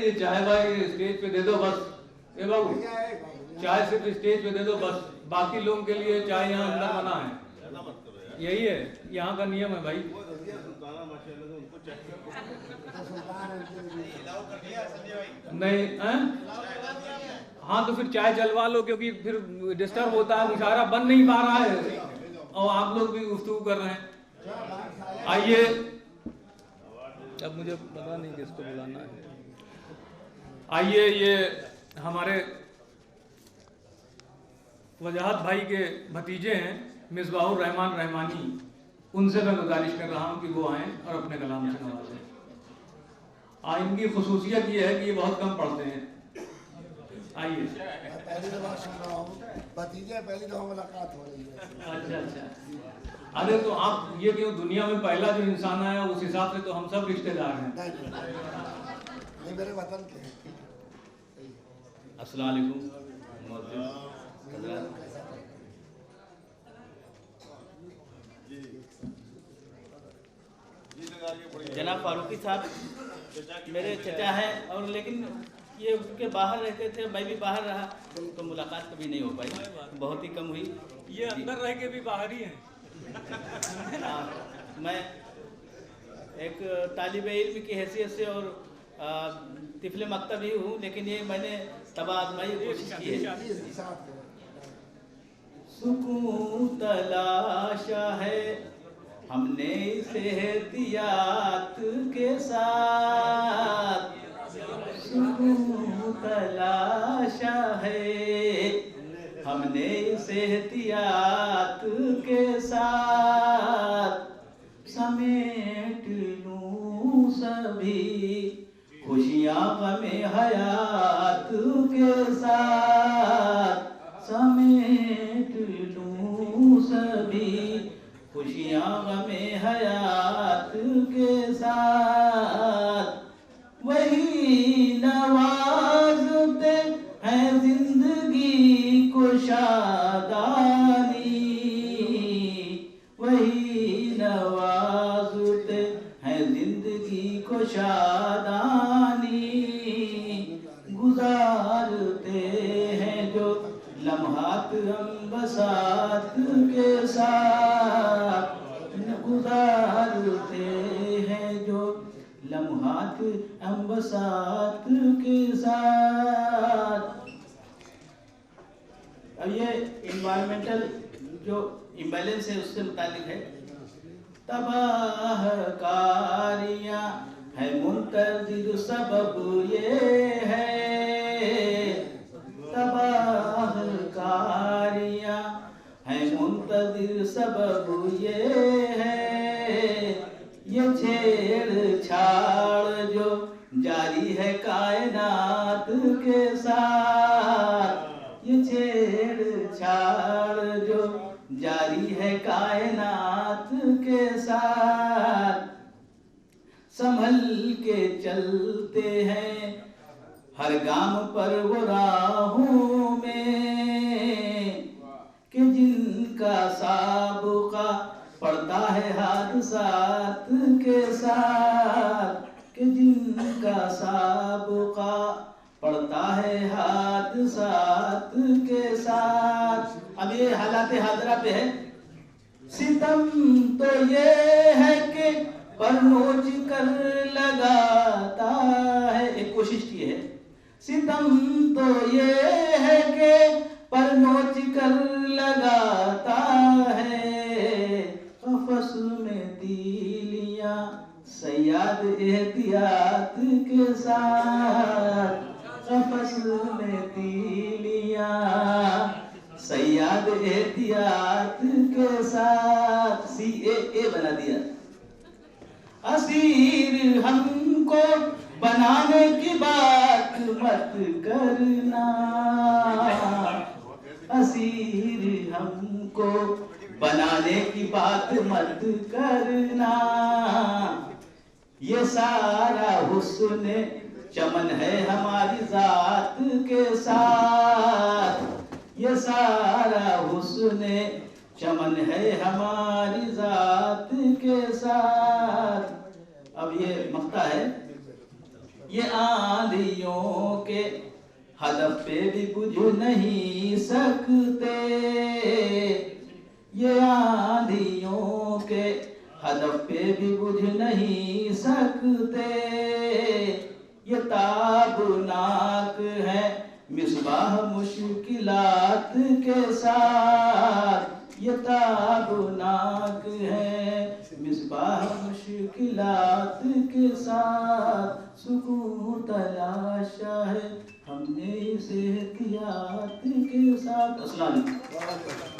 ये चाय भाई स्टेज पे दे दो बस। ए बाबू, चाय सिर्फ स्टेज पे दे दो बस, बाकी लोगों के लिए चाय यहाँ अंदर बना है। यही है यहाँ का नियम है भाई। नहीं है? हाँ तो फिर चाय जलवा लो, क्योंकि फिर डिस्टर्ब होता है, मुशायरा बन नहीं पा रहा है और आप लोग भी गुफ्तगू कर रहे हैं। आइए, अब मुझे पता नहीं किसको बुलाना है। आइए, ये हमारे वजाहत भाई के भतीजे हैं मिसबाहुर रहमान रहमानी, उनसे मैं गुजारिश कर रहा हूँ कि वो आएँ और अपने कलाम से नवाजें। इनकी खुसूसियत ये है कि ये बहुत कम पढ़ते हैं। आइए। पहली दफा सुन रहा हूँ, भतीजे पहली दफा मुलाकात हो रही है। अच्छा। अरे तो आप ये क्यों, दुनिया में पहला जो इंसान आया उस हिसाब से तो हम सब रिश्तेदार हैं। नहीं, मेरे वतन के हैं। अस्सलाम वालेकुम। जनाब फारूकी साहब मेरे चचा हैं, और लेकिन ये उनके बाहर रहते थे, मैं भी बाहर रहा, तो मुलाकात कभी नहीं हो पाई, बहुत ही कम हुई। ये अंदर रह के भी बाहर ही हैं। मैं एक तालिब इल्म की हैसियत से और तिफले मकतब ही हूँ, लेकिन ये मैंने तबा आजमाई कोशिश की है। सुकून तलाशा है हमने इसे एहतियात के साथ, सुकून तलाशा है हमने इसे एहतियात के साथ, समेट लूं सभी खुशियाँ गमे हयात के साथ, समेट लूं सभी खुशियाँ गमे हयात के साथ, वही नवाज़ते हैं जिंदगी को शादानी, वही नवाज़ते हैं जिंदगी को शादानी, गुजारते हैं जो लम्हात हम बसात के साथ, गुजारते हैं जो लम्हात हम बसात के साथ। अब ये इन्वायरमेंटल जो इम्बैलेंस है उससे मुतालिक है। तबाह कारियाँ है मुंतज़िर सबब ये है, तबाह कारियाँ है मुंतज़िर सबब ये है, ये छेड़छाड़ जो जारी है कायनात के साथ, ये छेड़छाड़ जो जारी है कायनात के साथ, संभल के चलते हैं हर गाम पर वो राहों में, कि जिनका साबुका पड़ता है हादसात के साथ, कि जिनका साबुका पड़ता है हादसात के साथ। अब ये हालात हाजरा पे है। सितम तो ये है कि पर नोच कर लगाता है, एक कोशिश की है। सितम तो ये है कि पर नोच कर लगाता है, कफस में तीलियां सयाद एहतियात के साथ, कफस में तीलियां सयाद एहतियात के साथ। CAA बना दिया। असीर हमको बनाने की बात मत करना, असीर हमको बनाने की बात मत करना, ये सारा हुस्न चमन है हमारी जात के साथ, ये सारा हुस्न चमन है हमारी जात के साथ। अब ये मक्ता है, ये आंधियों के हदफ पे भी बुझ नहीं सकते, ये आंधियों के हदफ पे भी बुझ नहीं सकते, ये ताबनाक है मिसबाह मुश्किलात के साथ, ये ताबनाक है मिसबाह मुश्किलात के साथ, सुकून तलाशा है हमने इसे एहतियात के साथ। अस्सलाम वालेकुम।